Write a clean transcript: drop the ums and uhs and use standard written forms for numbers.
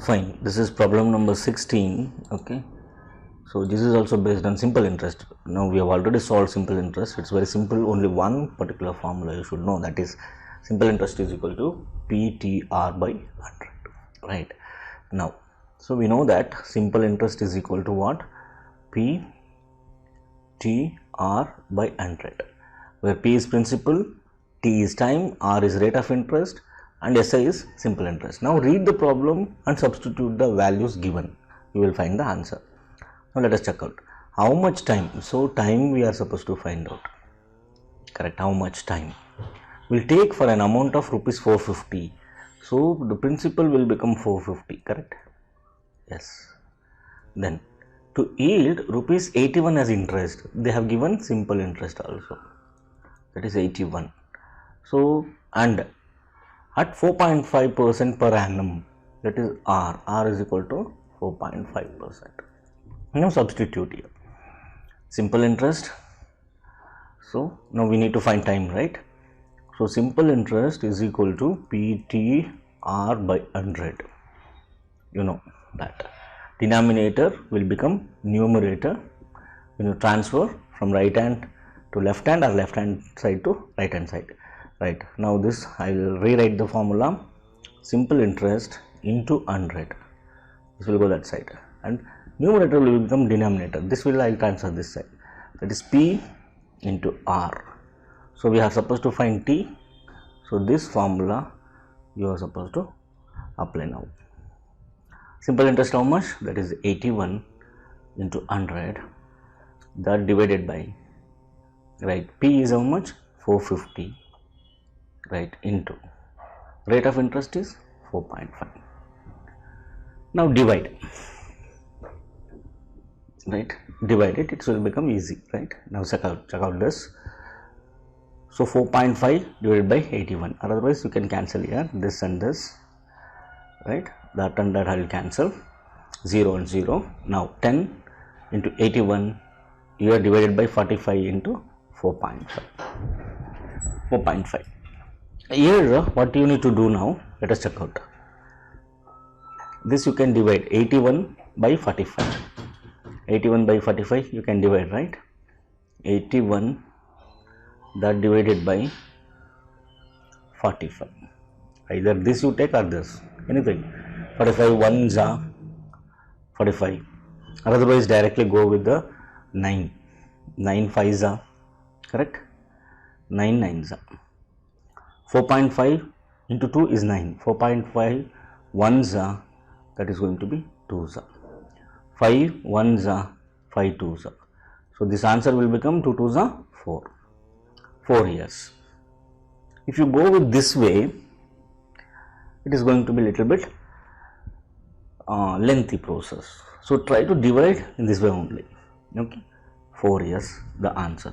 Fine, this is problem number 16. Okay, so this is also based on simple interest. Now we have already solved simple interest. It's very simple, only one particular formula you should know, that is simple interest is equal to PTR by 100, right? Now, so we know that simple interest is equal to what? PTR by 100, where P is principal, T is time, R is rate of interest, and SI is simple interest. Now read the problem and substitute the values given. You will find the answer. Now let us check out how much time. So time we are supposed to find out. Correct. How much time will take for an amount of rupees 450. So the principal will become 450. Correct. Yes. Then to yield rupees 81 as interest, they have given simple interest also. That is 81. So and at 4.5% per annum, that is R. R is equal to 4.5%. Now substitute here. Simple interest. So now we need to find time, right? So simple interest is equal to PTR by 100. You know that. Denominator will become numerator when you transfer from right hand to left hand or left hand side to right hand side. Right, now this I will rewrite the formula. Simple interest into 100, this will go that side, and numerator will become denominator. This will I will transfer this side, that is P into R. So we are supposed to find T. So this formula you are supposed to apply now. Simple interest how much? That is 81 into 100, that divided by, right, P is how much? 450, right, into rate of interest is 4.5. Now divide, right, divide it, it will become easy, right? Now check out this. So 4.5 divided by 81, otherwise you can cancel here this and this, right? That and that I will cancel, 0 and 0. Now 10 into 81 here divided by 45 into 4.5. Here what you need to do now, let us check out. This you can divide 81 by 45. 81 by 45 you can divide, right? 81 that divided by 45. Either this you take or this, anything. 45 ones are 45. Otherwise directly go with the 9. 9 5s are, correct? 9 9s are. 4.5 into 2 is 9. 4.5 ones are, that is going to be 2s are. 5 ones are, 5 2s are. So this answer will become 2 2s are 4. 4 years. If you go with this way, it is going to be little bit lengthy process. So try to divide in this way only. Okay, 4 years the answer.